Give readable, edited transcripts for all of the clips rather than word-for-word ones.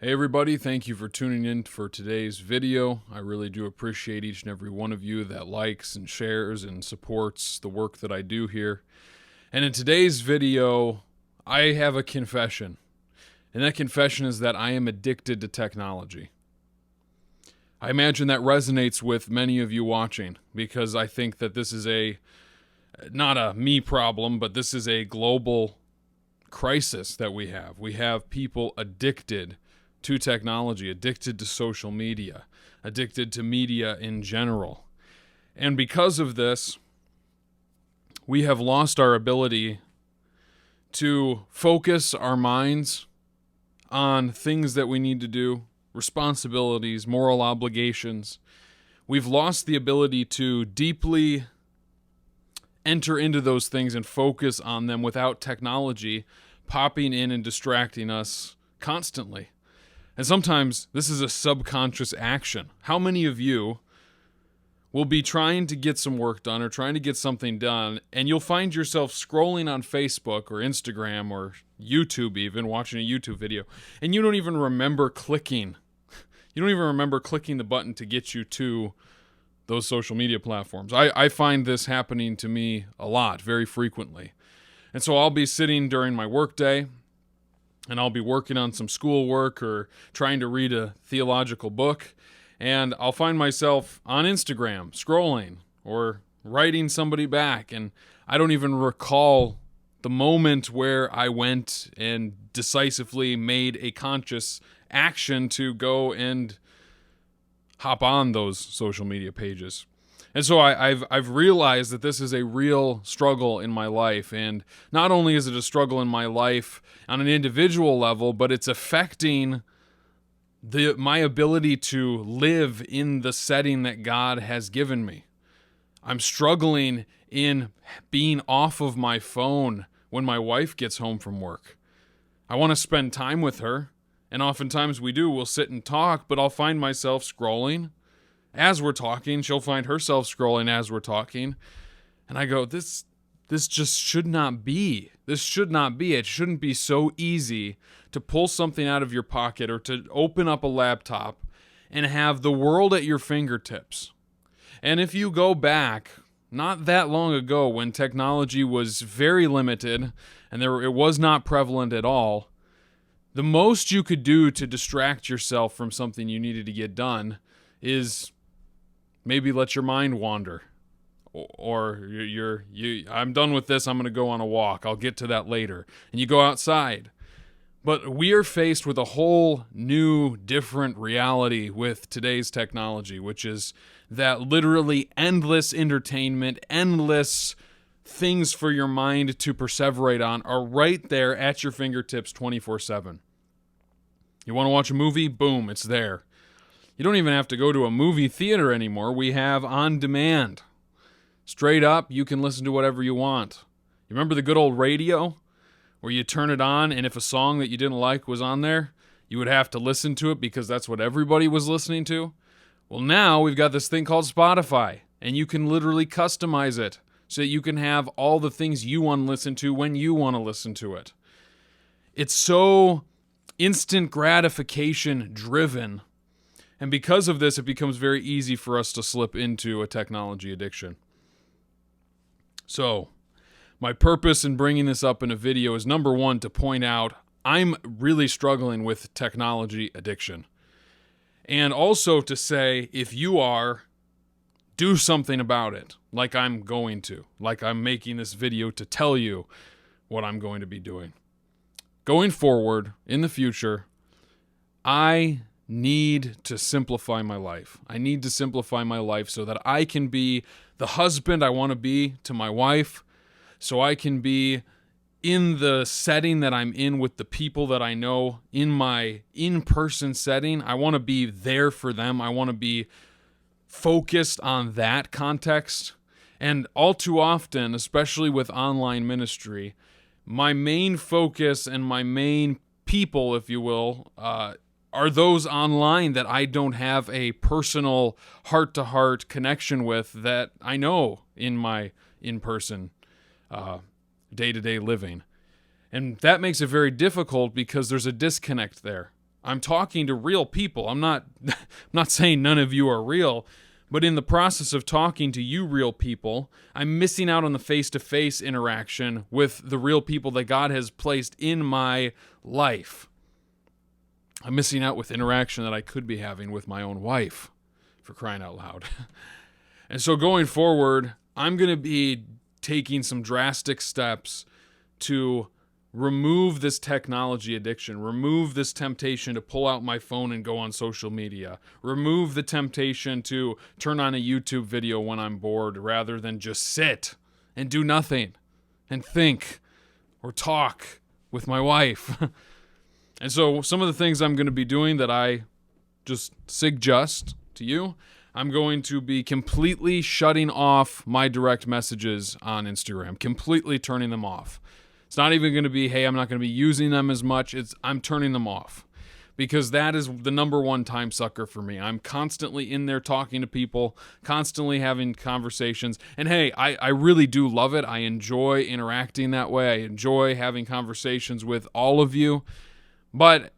Hey everybody, thank you for tuning in for today's video. I really do appreciate each and every one of you that likes and shares and supports the work that I do here. And in today's video, I have a confession. And that confession is that I am addicted to technology. I imagine that resonates with many of you watching because I think that this is not a me problem, but this is a global crisis that we have. We have people addicted to technology, addicted to social media, addicted to media in general. And because of this, we have lost our ability to focus our minds on things that we need to do, responsibilities, moral obligations. We've lost the ability to deeply enter into those things and focus on them without technology popping in and distracting us constantly. And sometimes this is a subconscious action. How many of you will be trying to get some work done or trying to get something done, and you'll find yourself scrolling on Facebook or Instagram or YouTube even, watching a YouTube video, and you don't even remember clicking. You don't even remember clicking the button to get you to those social media platforms. I find this happening to me a lot, very frequently. And so I'll be sitting during my workday, and I'll be working on some schoolwork or trying to read a theological book, and I'll find myself on Instagram scrolling or writing somebody back, and I don't even recall the moment where I went and decisively made a conscious action to go and hop on those social media pages. And so I've realized that this is a real struggle in my life. And not only is it a struggle in my life on an individual level, but it's affecting my ability to live in the setting that God has given me. I'm struggling in being off of my phone when my wife gets home from work. I want to spend time with her, and oftentimes we do. We'll sit and talk, but I'll find myself scrolling as we're talking. She'll find herself scrolling as we're talking. And I go, this just should not be. This should not be. It shouldn't be so easy to pull something out of your pocket or to open up a laptop and have the world at your fingertips. And if you go back, not that long ago when technology was very limited and it was not prevalent at all, the most you could do to distract yourself from something you needed to get done is maybe let your mind wander, or I'm done with this, I'm going to go on a walk, I'll get to that later, and you go outside. But we are faced with a whole new, different reality with today's technology, which is that literally endless entertainment, endless things for your mind to perseverate on are right there at your fingertips 24/7. You want to watch a movie? Boom, it's there. You don't even have to go to a movie theater anymore. We have on demand. Straight up, you can listen to whatever you want. You remember the good old radio where you turn it on, and if a song that you didn't like was on there, you would have to listen to it because that's what everybody was listening to? Well, now we've got this thing called Spotify, and you can literally customize it so that you can have all the things you want to listen to when you want to listen to it. It's so instant gratification driven. And because of this, it becomes very easy for us to slip into a technology addiction. So, my purpose in bringing this up in a video is, number one, to point out I'm really struggling with technology addiction. And also to say, if you are, do something about it, like I'm going to. Like I'm making this video to tell you what I'm going to be doing. Going forward, in the future, I need to simplify my life. I need to simplify my life so that I can be the husband I want to be to my wife, so I can be in the setting that I'm in with the people that I know in my in-person setting. I want to be there for them. I want to be focused on that context. And all too often, especially with online ministry, my main focus and my main people, if you will, are those online that I don't have a personal heart-to-heart connection with that I know in my in-person day-to-day living. And that makes it very difficult because there's a disconnect there. I'm talking to real people. I'm not I'm not saying none of you are real, but in the process of talking to you real people, I'm missing out on the face-to-face interaction with the real people that God has placed in my life. I'm missing out with interaction that I could be having with my own wife, for crying out loud. And so going forward, I'm going to be taking some drastic steps to remove this technology addiction, remove this temptation to pull out my phone and go on social media, remove the temptation to turn on a YouTube video when I'm bored rather than just sit and do nothing and think or talk with my wife. And so some of the things I'm going to be doing that I just suggest to you, I'm going to be completely shutting off my direct messages on Instagram, completely turning them off. It's not even going to be, hey, I'm not going to be using them as much. I'm turning them off because that is the number one time sucker for me. I'm constantly in there talking to people, constantly having conversations. And hey, I really do love it. I enjoy interacting that way. I enjoy having conversations with all of you. But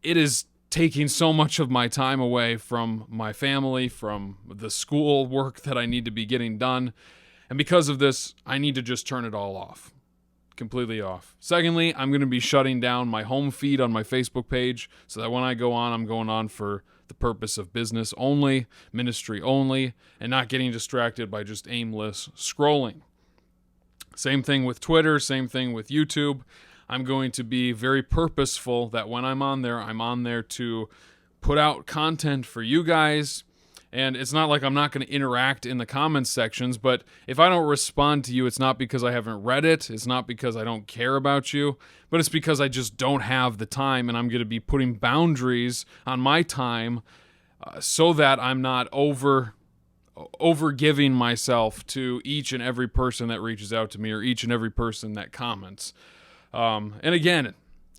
it is taking so much of my time away from my family, from the school work that I need to be getting done. And because of this, I need to just turn it all off. Completely off. Secondly, I'm going to be shutting down my home feed on my Facebook page so that when I go on, I'm going on for the purpose of business only, ministry only, and not getting distracted by just aimless scrolling. Same thing with Twitter, same thing with YouTube. I'm going to be very purposeful that when I'm on there to put out content for you guys. And it's not like I'm not going to interact in the comments sections, but if I don't respond to you, it's not because I haven't read it. It's not because I don't care about you, but it's because I just don't have the time, and I'm going to be putting boundaries on my time so that I'm not over giving myself to each and every person that reaches out to me or each and every person that comments. And again,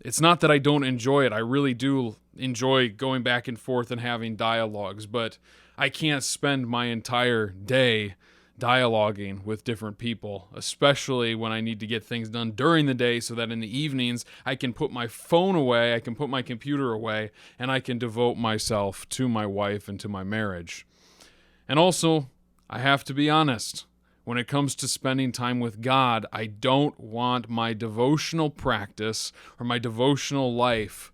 it's not that I don't enjoy it. I really do enjoy going back and forth and having dialogues, but I can't spend my entire day dialoguing with different people, especially when I need to get things done during the day so that in the evenings I can put my phone away, I can put my computer away, and I can devote myself to my wife and to my marriage. And also, I have to be honest. When it comes to spending time with God, I don't want my devotional practice or my devotional life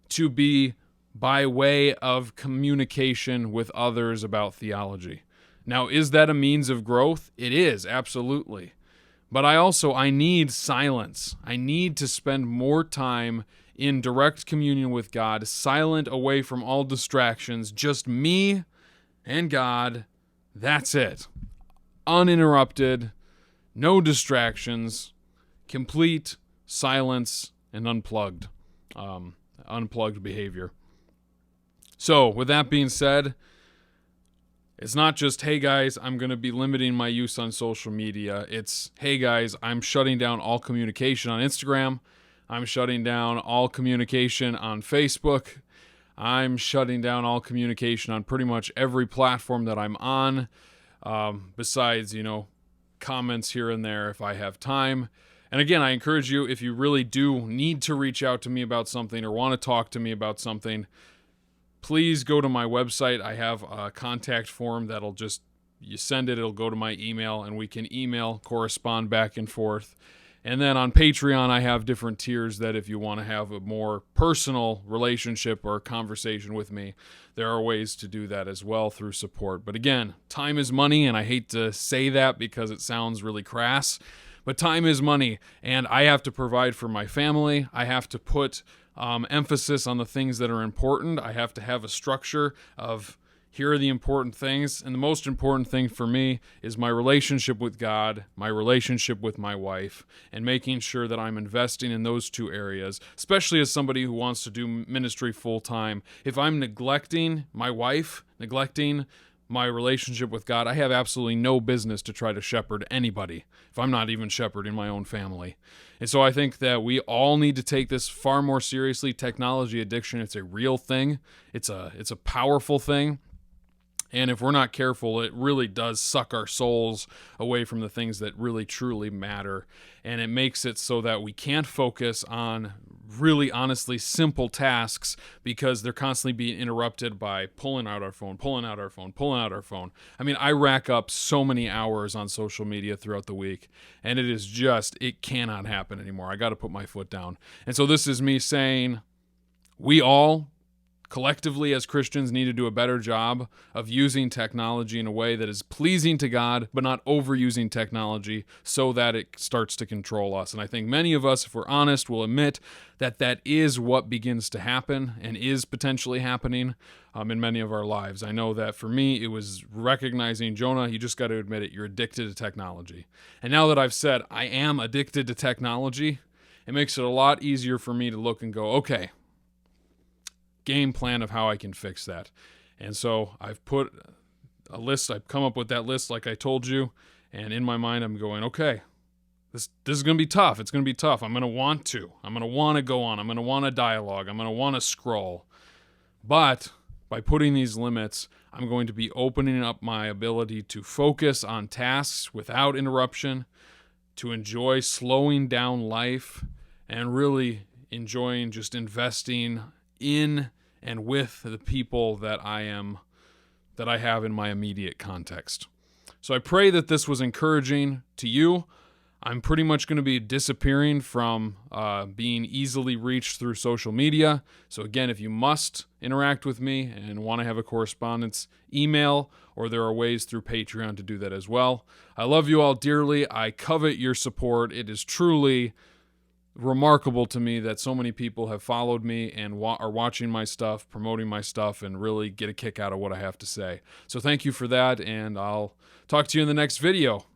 to be by way of communication with others about theology. Now, is that a means of growth? It is, absolutely. But I need silence. I need to spend more time in direct communion with God, silent, away from all distractions, just me and God. That's it. Uninterrupted, no distractions, complete silence and unplugged behavior. So, with that being said, it's not just, hey guys, I'm going to be limiting my use on social media. It's, hey guys, I'm shutting down all communication on Instagram. I'm shutting down all communication on Facebook. I'm shutting down all communication on pretty much every platform that I'm on. Besides, comments here and there if I have time. And again, I encourage you, if you really do need to reach out to me about something or want to talk to me about something, please go to my website. I have a contact form that'll you send it, it'll go to my email, and we can correspond back and forth. And then on Patreon, I have different tiers that if you want to have a more personal relationship or conversation with me, there are ways to do that as well through support. But again, time is money, and I hate to say that because it sounds really crass, but time is money, and I have to provide for my family. I have to put emphasis on the things that are important. I have to have a structure of here are the important things, and the most important thing for me is my relationship with God, my relationship with my wife, and making sure that I'm investing in those two areas, especially as somebody who wants to do ministry full-time. If I'm neglecting my wife, neglecting my relationship with God, I have absolutely no business to try to shepherd anybody if I'm not even shepherding my own family. And so I think that we all need to take this far more seriously. Technology addiction, it's a real thing. It's a powerful thing. And if we're not careful, it really does suck our souls away from the things that really truly matter. And it makes it so that we can't focus on really honestly simple tasks because they're constantly being interrupted by pulling out our phone, pulling out our phone, pulling out our phone. I mean, I rack up so many hours on social media throughout the week, and it cannot happen anymore. I got to put my foot down. And so this is me saying, we all collectively as Christians need to do a better job of using technology in a way that is pleasing to God, but not overusing technology so that it starts to control us. And I think many of us, if we're honest, will admit that that is what begins to happen and is potentially happening in many of our lives. I know that for me, it was recognizing, Jonah, you just got to admit it, you're addicted to technology. And now that I've said I am addicted to technology, it makes it a lot easier for me to look and go, okay, game plan of how I can fix that. And so I've put a list, I've come up with that list like I told you, and in my mind I'm going, okay, this is going to be tough. It's going to be tough. I'm going to want to go on. I'm going to want to dialogue. I'm going to want to scroll. But by putting these limits, I'm going to be opening up my ability to focus on tasks without interruption, to enjoy slowing down life, and really enjoying just investing in and with the people that I have in my immediate context. So I pray that this was encouraging to you. I'm pretty much going to be disappearing from being easily reached through social media. So again, if you must interact with me and want to have a correspondence, email, or there are ways through Patreon to do that as well. I love you all dearly. I covet your support. It is truly remarkable to me that so many people have followed me and are watching my stuff, promoting my stuff, and really get a kick out of what I have to say. So thank you for that, and I'll talk to you in the next video.